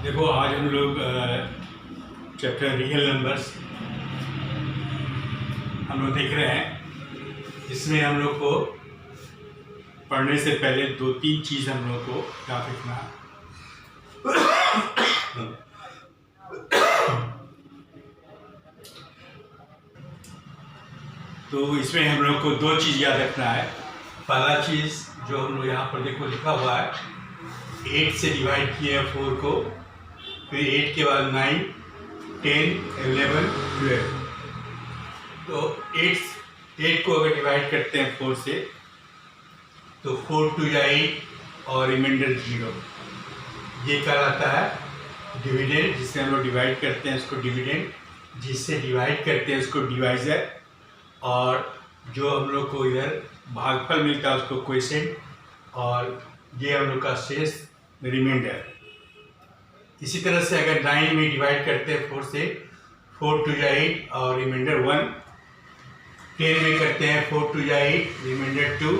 देखो आज हम लोग चैप्टर रियल नंबर्स हम लोग देख रहे हैं। इसमें हम लोग को पढ़ने से पहले दो तीन चीज़ हम लोग को याद रखना है। तो इसमें हम लोग को दो चीज़ याद रखना है। पहला चीज़ जो हम लोग यहाँ पर देखो लिखा हुआ है, 8 से डिवाइड किया 4 को, फिर 8 के बाद 9, 10, 11, 12। तो 8 को अगर डिवाइड करते हैं 4 से तो 4 2 या 8 और रिमाइंडर 0, ये कहलाता है डिविडेंड। जिससे हम लोग डिवाइड करते हैं उसको डिविडेंड, जिससे डिवाइड करते हैं उसको डिवाइजर, और जो हम लोग को इधर भागफल मिलता है उसको क्वोशिएंट, और ये हम लोग का शेष रिमाइंडर। इसी तरह से अगर 9 में डिवाइड करते हैं 4 से, 4 2 या 8 और रिमाइंडर 1, 10 में करते हैं 4 2 या 8 रिमाइंडर 2,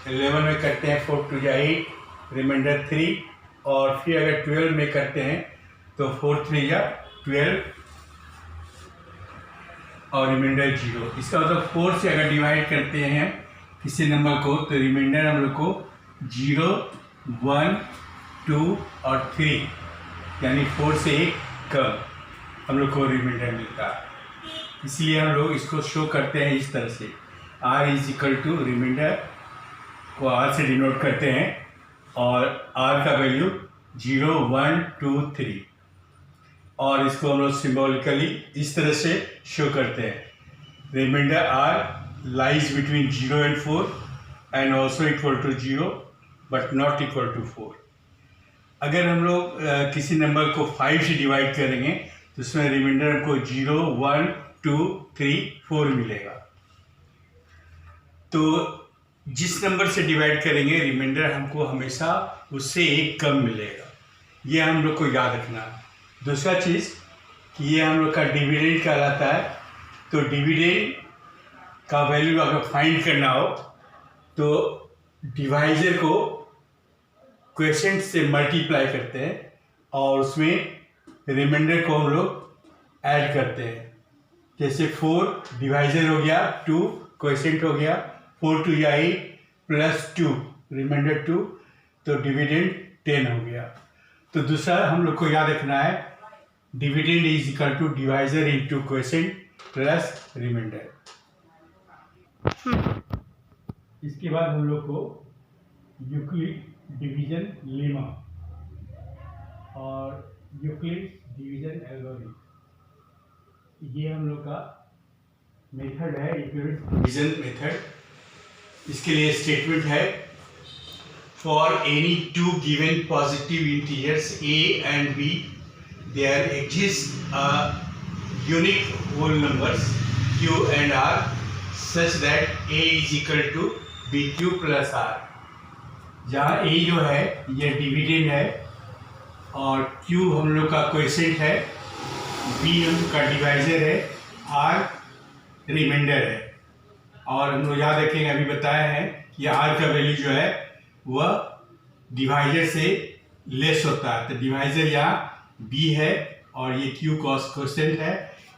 11 में करते हैं 4 2 या 8 रिमाइंडर 3, और फिर अगर 12 में करते हैं तो 4 3 या 12 और रिमाइंडर 0। इसका मतलब 4 से अगर डिवाइड करते हैं किसी नंबर को तो रिमाइंडर हम लोग को 0, 1, 2 और 3, यानी 4 से एक कम हम लोग को रिमाइंडर मिलता है। इसलिए हम लोग इसको शो करते हैं इस तरह से, r is equal to reminder को r से डिनोट करते हैं, और r का वैल्यू 0, 1, 2, 3, और इसको हम लोग सिम्बॉलिकली इस तरह से शो करते हैं। Reminder r lies between 0 and 4 and also equal to 0 but not equal to 4। अगर हम लोग किसी नंबर को 5 से डिवाइड करेंगे तो उसमें रिमाइंडर हमको 0, 1, 2, 3, 4 मिलेगा। तो जिस नंबर से डिवाइड करेंगे रिमाइंडर हमको हमेशा उससे एक कम मिलेगा, ये हम लोग को याद रखना है। दूसरा चीज़ कि ये हम लोग का डिविडेंड कहलाता है। तो डिविडेंड का वैल्यू अगर फाइंड करना हो तो डिवाइजर को क्वोशिएंट से मल्टीप्लाई करते हैं और उसमें रिमाइंडर को हम लोग ऐड करते हैं। जैसे 4 डिवाइजर हो गया, 2 क्वोशिएंट हो गया, 4 2 या 8 प्लस 2 रिमाइंडर 2, तो डिविडेंड 10 हो गया। तो दूसरा हम लोग को याद रखना है, dividend is equal to divisor into quotient plus reminder. इसके बाद हम लोग को यूक्लिड डिवीजन लेमा और यूक्लिड डिवीजन एल्गोरिथम, ये हम लोग का मेथड है, यूक्लिड डिवीजन मेथड। इसके लिए स्टेटमेंट है, for any two given positive integers a and b there exists a unique whole numbers q and r such that a is equal to bq plus r। जहाँ a जो है ये dividend है और q हम लोग का क्वोशिएंट है, b हम लोग का डिवाइजर है, r रिमाइंडर है। और हम लोग याद रखेंगे, अभी बताया है कि r का वैल्यू जो है वह डिवाइजर से लेस होता है। तो डिवाइजर यहाँ b है और ये q क्वोशिएंट है,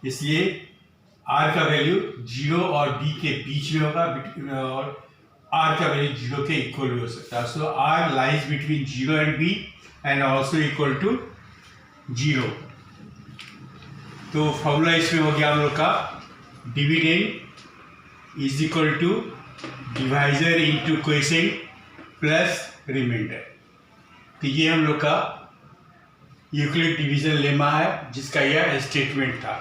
इसलिए r का वैल्यू 0 और b के बीच में होगा, और r का वैल्यू 0 के इक्वल भी हो सकता है। So r lies between 0 and b and also equal to 0। तो फॉर्मूला इसमें हो गया हम लोग का, dividend is equal to divisor into quotient plus reminder. तो ये हम लोग का यूक्लिड डिवीजन लेमा है, जिसका यह स्टेटमेंट था।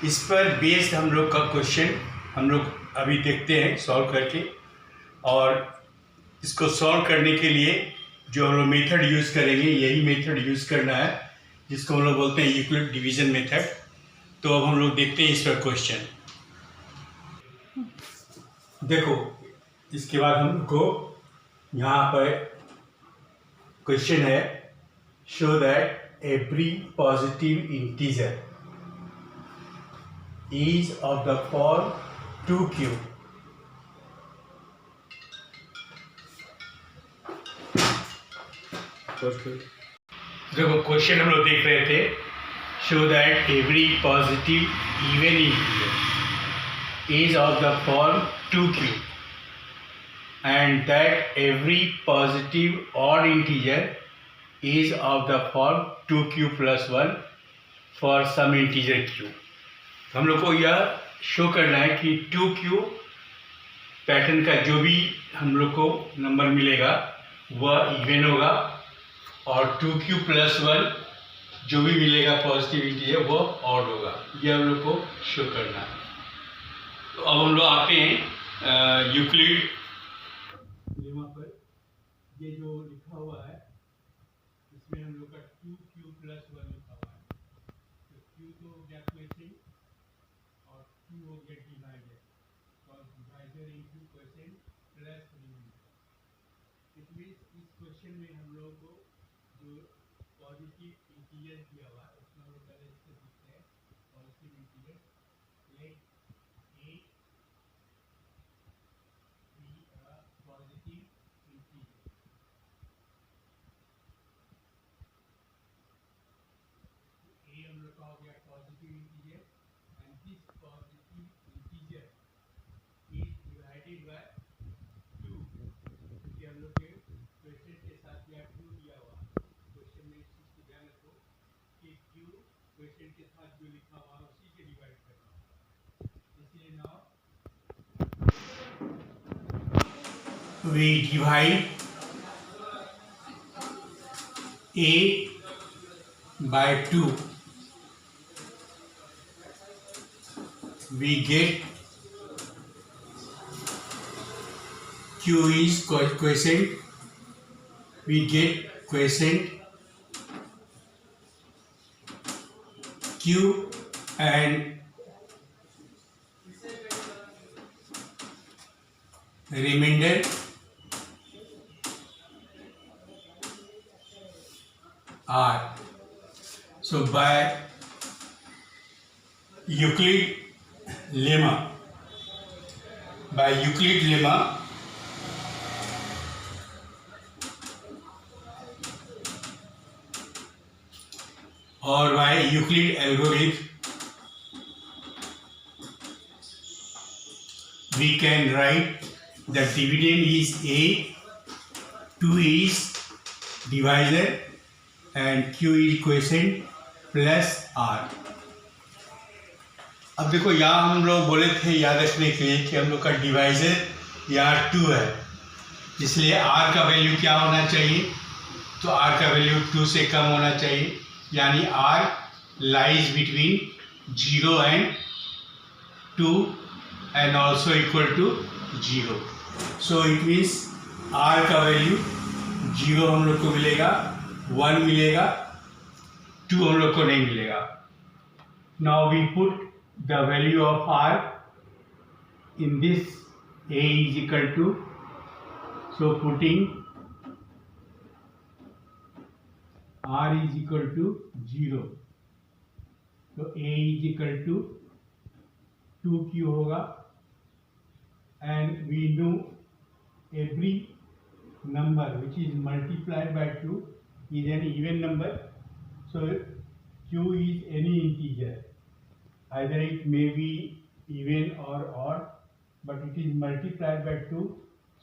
इस पर बेस्ड हम लोग का क्वेश्चन हम लोग अभी देखते हैं सॉल्व करके, और इसको सॉल्व करने के लिए जो हम लोग मेथड यूज़ करेंगे यही मेथड यूज़ करना है, जिसको हम लोग बोलते हैं यूक्लिड डिवीजन मेथड। तो अब हम लोग देखते हैं इस पर क्वेश्चन। देखो इसके बाद हमको यहाँ पर क्वेश्चन है, show that every positive integer is of the form 2q देखो क्वेश्चन हम लोग देख रहे थे, show that every positive even integer is of the form 2q and that every positive odd integer is of the form 2q plus 1 for some integer q. हम लोग को यह शो करना है कि 2q पैटर्न का जो भी हम लोग को नंबर मिलेगा वह इवन होगा और 2q प्लस 1 जो भी मिलेगा पॉजिटिव इंटीजर वो ऑड होगा। यह हम लोग को शो करना है। तो अब हम लोग आते हैं यूक्लिड लेमा पर। ये जो लिखा हुआ है इसमें हम लोग का 2q प्लस 1 लिखा हुआ है। तो q तो हो गया क्वेश्चन और 2 हो गया डिवाइडर, और divider into question plus reminder. It means इस क्वेश्चन में हम लोग को जो पॉजिटिव इंटीजर दिया हुआ है उसमें हम लोग पहले इससे लिखते हैं positive integer let a positive integer. A हम लोग का हो गया positive integer and this positive integer is divided by 2, क्योंकि हम लोग के क्वेश्चन के साथ यह 2 दिया हुआ है। क्वेश्चन में इस चीज को ध्यान रखो कि q क्वेश्चन के साथ जो लिखा हुआ है उसी से डिवाइड करना होगा। इसलिए now we divide a by 2, we get q is quotient, we get quotient q and remainder r. So by Euclid lemma, or by Euclid algorithm, we can write the dividend is a, 2 is divisor and q is quotient plus r. अब देखो यहाँ हम लोग बोले थे याद रखने के लिए कि हम लोग का डिवाइजर यहाँ 2 है, इसलिए r का वैल्यू क्या होना चाहिए, तो r का वैल्यू 2 से कम होना चाहिए, यानी r lies between 0 and 2 and also equal to 0. So it means r का वैल्यू 0 हम लोग को मिलेगा, 1 मिलेगा, 2 हम लोग को नहीं मिलेगा। Now we put the value of r in this a is equal to, so putting r is equal to 0, so a is equal to 2q होगा and we know every number which is multiplied by 2 is an even number, so q is any integer, either it may be even or odd, but it is multiplied by 2,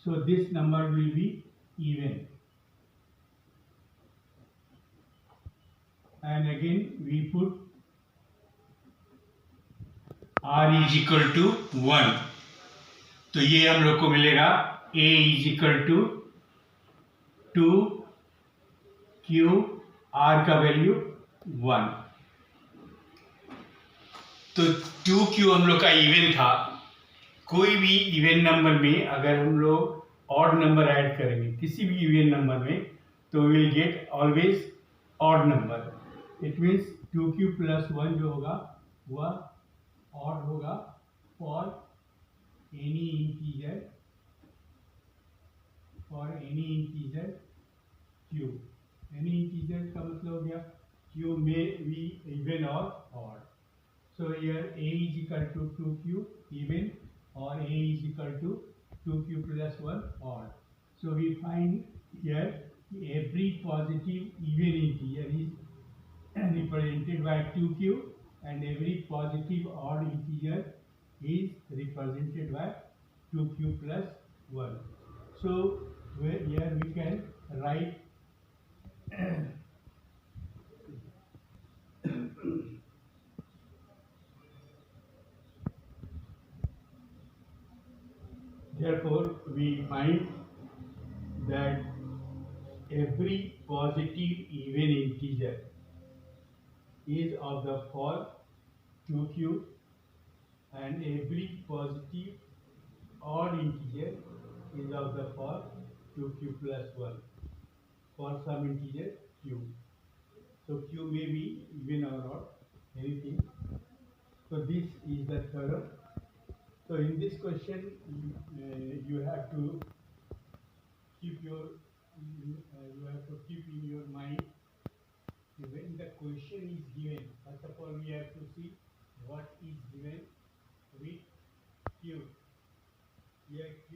so this number will be even. And again we put r is equal to 1, तो ये हम लोग को मिलेगा a is equal to 2q, r का value 1। तो 2q हम लोग का इवन था। कोई भी इवन नंबर में अगर हम लोग ऑड नंबर ऐड करेंगे किसी भी इवन नंबर में, तो will get always odd number. It means 2q plus 1 जो होगा वह ऑड होगा for any integer q। Any integer का मतलब हो गया q may be even or odd. So here a is equal to 2q even or a is equal to 2q plus 1 odd. So we find here every positive even integer is represented by 2q and every positive odd integer is represented by 2q plus 1. So here we can write therefore we find that every positive even integer is of the form 2q and every positive odd integer is of the form 2q plus 1 for some integer q. So q may be even or odd, anything. So this is the theorem. So in this question, you have to keep in your mind when the question is given. First of all, we have to see what is given with q. Here q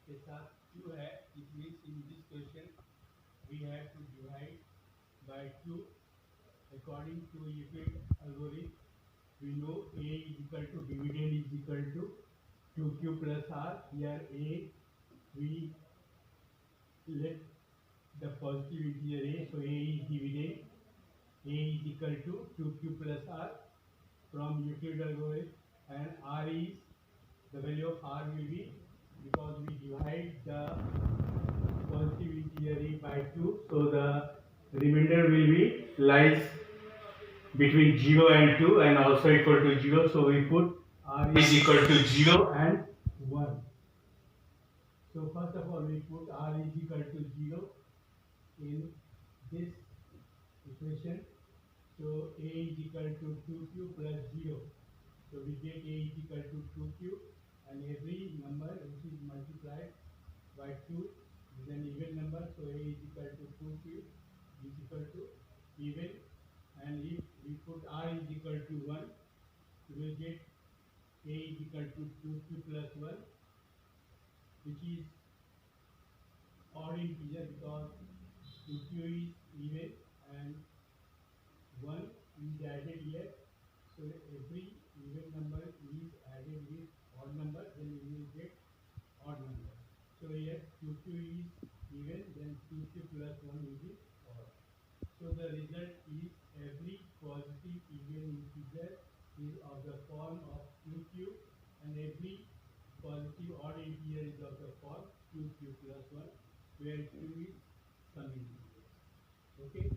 के साथ q है. It means in this question we have to divide by 2 according to Euclid algorithm. We know a is equal to dividend is equal to 2q plus r. Here a we let the positive integer a, so a is dividend. A is equal to 2q plus r from Euclid algorithm, and r is the value of r will be, because we divide the positive integer a by 2, so the remainder will be lies between 0 and 2 and also equal to 0. So we put r is equal to 0 and 1. So first of all we put r is equal to 0 in this equation. So a is equal to 2q plus 0. So we get a is equal to 2q, and every number which is multiplied by 2 is an even number. So a is equal to 2q is equal to even, and if we put r is equal to 1, we will get a is equal to 2q plus 1, which is odd integer because 2q is even and 1 is added here. So every even number is added with odd number, then we will get odd number. So here 2q is even, then 2q plus 1 will be odd. So the result is every positive even integer is of the form of 2q and every positive odd integer is of the form 2q plus 1, where q is some integer. Okay.